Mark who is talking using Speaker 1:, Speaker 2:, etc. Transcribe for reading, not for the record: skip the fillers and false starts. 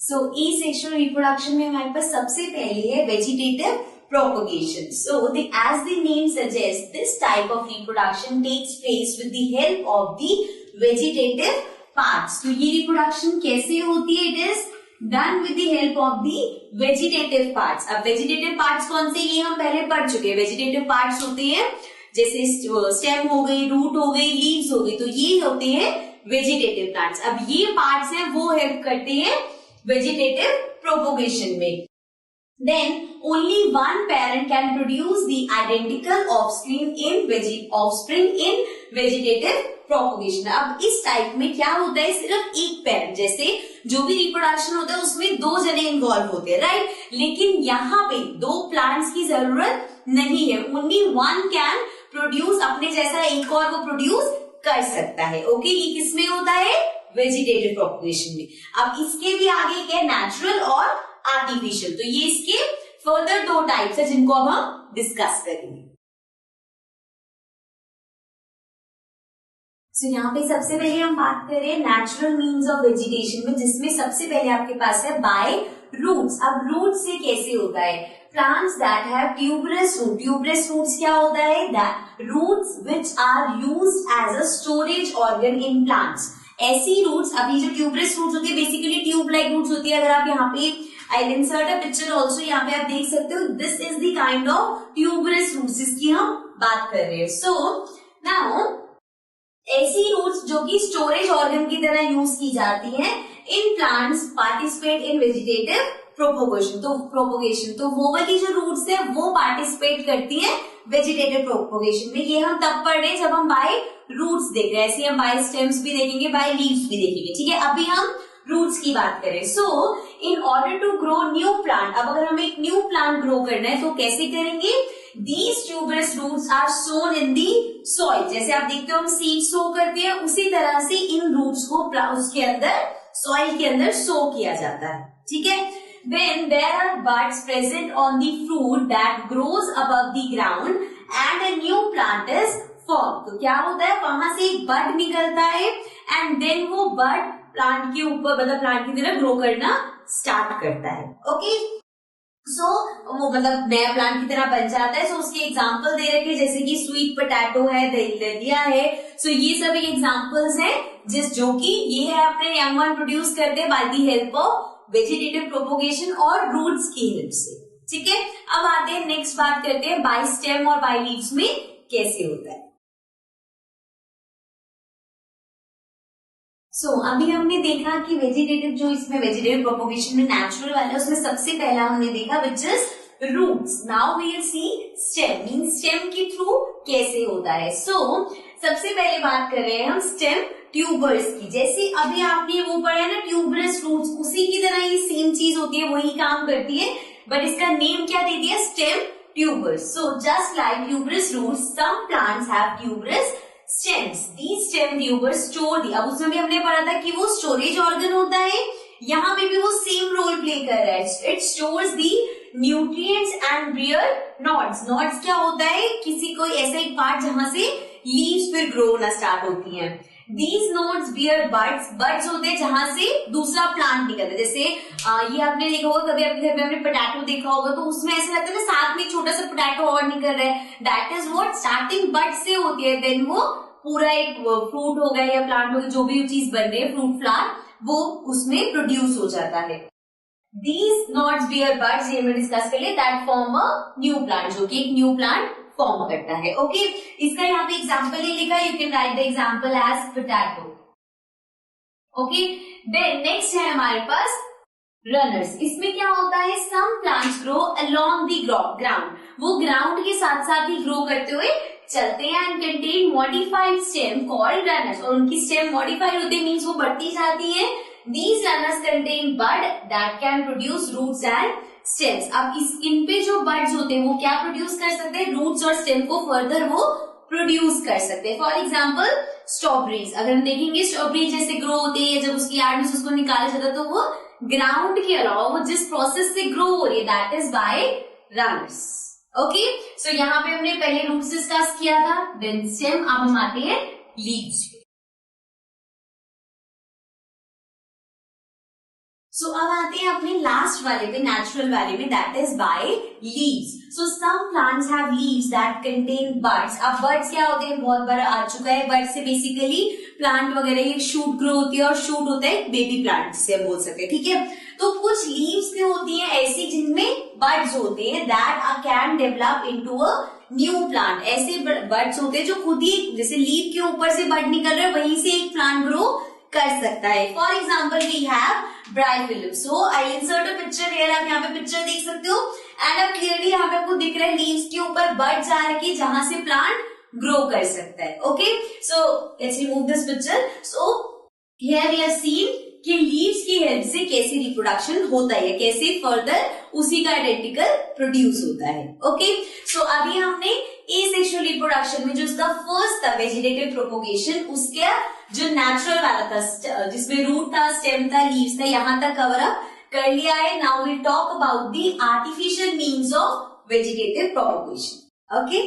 Speaker 1: सो asexual reproduction में हमारे पास सबसे पहले है vegetative propagation. So as the name suggests, this type of reproduction takes place with the help of the vegetative parts. तो ये reproduction कैसे होती है? It is done with the help of the vegetative parts. अब vegetative parts कौन से? ये हम पहले पढ़ चुके हैं. vegetative parts होते हैं जैसे स्टेम हो गई, रूट हो गई, लीव्स हो गई, तो ये होते हैं वेजिटेटिव प्लांट्स. अब ये पार्ट्स हैं वो हेल्प करते हैं वेजिटेटिव प्रोपोगेशन में. Then only one parent can produce the identical offspring in vegetative propagation. अब इस टाइप में क्या होता है? सिर्फ एक पेरेंट, जैसे जो भी रिप्रोडक्शन होता है उसमें दो जने इन्वॉल्व होते हैं, राइट? लेकिन यहाँ पे दो प्लांट्स की जरूरत नहीं है. ओनली वन कैन प्रोड्यूस, अपने जैसा एक और वो प्रोड्यूस कर सकता है. ओके, ये किसमें होता है? वेजिटेटिव प्रोपगेशन में. अब इसके भी आगे क्या? नेचुरल और आर्टिफिशियल. तो ये इसके फर्दर दो टाइप्स है जिनको अब हम डिस्कस करेंगे. So, यहाँ पे सबसे पहले हम बात करें नेचुरल मीन्स ऑफ वेजिटेशन में, जिसमें सबसे पहले आपके पास है बाय रूट्स. अब रूट्स से कैसे होता है? Plants that have tuberous root. Tuberous roots क्या होता है? That roots which are used as a storage organ in plants. ऐसी रूट्स, अभी जो ट्यूबरस रूट्स होती है बेसिकली ट्यूब लाइक रूट्स होती है. अगर आप यहाँ पे I insert a picture also, यहाँ पे आप देख सकते हो. This is the kind of tuberous roots जिसकी हम बात कर रहे हैं. सो नाउ ऐसी रूट्स जो कि स्टोरेज ऑर्गन की तरह यूज की जाती हैं in plants participate in vegetative propagation. तो वो वाली जो रूट्स है वो पार्टिसिपेट करती है वेजिटेटिव प्रोपोगेशन में. ये हम तब पढ़ रहे हैं जब हम बाय रूट्स देख रहे हैं. ऐसे हम बाय स्टेम्स भी देखेंगे, बाय लीव्स भी देखेंगे. ठीक है, अभी हम रूट्स की बात करें. So in order to grow new plant, अब अगर हमें एक न्यू प्लांट ग्रो करना है तो कैसे करेंगे? These tuberous roots are sown in the soil. जैसे आप देखते हो हम सीड सो करते हैं, उसी तरह से इन रूट्स को उसके अंदर सॉइल के अंदर सो किया जाता है. ठीक है. When there are buds present on the fruit that grows above the ground and a new plant is formed. तो क्या होता है? वहां से एक बड निकलता है एंड देन वो बड प्लांट के ऊपर, मतलब प्लांट की तरह ग्रो करना स्टार्ट करता है. ओके, सो वो मतलब नया प्लांट की तरह बन जाता है. सो उसके एग्जाम्पल दे रखे जैसे कि स्वीट पोटैटो है, दलिया है. सो ये सभी एग्जाम्पल्स हैं जो कि ये है अपने यंग वन प्रोड्यूस करते हैं by the help of vegetative propagation और रूट्स की हेल्प से. ठीक है, अब आते हैं नेक्स्ट बात करते हैं बाय स्टेम और बाय लीव्स में कैसे होता है. अभी हमने देखा कि वेजिटेटिव जो इसमें वेजिटेटिव प्रोपोगेशन में नेचुरल वाला है उसमें सबसे पहला हमने देखा which is roots. Now we will see stem. Mean stem के थ्रू कैसे होता है. सबसे पहले बात कर रहे हैं हम स्टेम ट्यूबर्स की. जैसे अभी आपने वो पढ़ा है ना ट्यूबरस रूट्स, उसी की तरह ही सेम चीज होती है, वही काम करती है, बट इसका नेम क्या दे दिया? Stem tubers. Just like tuberous roots, some plants have tuberous stems. These stem tubers store the, अब उसमें भी हमने पढ़ा था कि वो स्टोरेज ऑर्गन होता है. यहाँ पे भी वो सेम रोल प्ले कर रहा है. It stores the nutrients and bear nodes. Nodes क्या होता है? किसी कोई ऐसा एक पार्ट जहां से लीव्स फिर ग्रो होना स्टार्ट होती हैं. These nodes bear buds. buds होते हैं जहां से दूसरा प्लांट निकलता है. जैसे ये आपने देखा होगा, कभी आपके घर में आपने पोटैटो देखा होगा तो उसमें ऐसा लगता है ना साथ में छोटा सा पोटैटो और निकल रहा है. दैट इज व्हाट स्टार्टिंग बड से होती है. देन वो पूरा एक फ्रूट हो गया या प्लांट हो गया, जो भी चीज बन रही है, फ्रूट फ्लावर, वो उसमें प्रोड्यूस हो जाता है. These nodes bear buds, ये हमने डिस्कस कर लिया. That form a new plant, जो कि एक न्यू प्लांट फॉर्म करता है. ओके, इसका यहाँ पे एग्जाम्पल ही लिखा. You can write the example as potato. Okay, then next है हमारे पास रनर्स. इसमें क्या होता है? Some plants grow along the ground. वो ग्राउंड के साथ साथ ही ग्रो करते हुए चलते हैं and contain modified stem called runners. और उनकी स्टेम मॉडिफाइड होती है, मीन्स वो बढ़ती जाती है. These runners contain bud that can produce roots and stems. अब इन पे जो buds होते हैं वो क्या प्रोड्यूस कर सकते हैं? रूट्स और स्टेम को फर्दर वो प्रोड्यूस कर सकते हैं. For example strawberries. अगर हम देखेंगे स्ट्रॉबेरी जैसे ग्रो होती है, जब उसकी यार्ड में उसको निकाला जाता है तो वो ग्राउंड के अलावा वो जिस प्रोसेस से ग्रो हो रही है that is by runners. Okay, so यहाँ पे हमने पहले रूट्स डिस्कस किया था, देन स्टेम. अब हम आते हैं लीव्स. सो अब आते हैं अपने लास्ट वाले पे, नेचुरल वाले में, that is by leaves. So some plants have leaves that contain buds. अब बड्स क्या होते हैं, बहुत बार आ चुका है. बड्स से बेसिकली प्लांट वगैरह एक शूट ग्रो होती है, और शूट होता है बेबी प्लांट जिसे हम बोल सकते हैं. ठीक है, तो कुछ लीव्स में होती हैं ऐसी जिनमें बड्स होते हैं, that can develop into a new plant. ऐसे बड्स होते हैं जो खुद ही, जैसे लीव के ऊपर से बड निकल रहा है, वहीं से एक प्लांट ग्रो कर सकता है. For example we have bryophyllum. So I insert a picture here. आप यहाँ पे पिक्चर देख सकते हो, एंड अब क्लियरली यहाँ पे आपको दिख रहा है लीव्स के ऊपर बड्स आ रखी, जहां से प्लांट ग्रो कर सकता है. Okay, so let's remove this picture. So here we have seen कि लीव्स की हेल्प से कैसे रिप्रोडक्शन होता है, कैसे फर्दर उसी का आइडेंटिकल प्रोड्यूस होता है. ओके, सो अभी हमने एसेक्सुअल रिप्रोडक्शन में जो उसका फर्स्ट था वेजिटेटिव प्रोपोगेशन, उसका जो नेचुरल वाला था जिसमें रूट था, स्टेम था, लीव्स था, यहां तक कवर अप कर लिया है. Now will talk about the artificial means of vegetative propagation. Okay.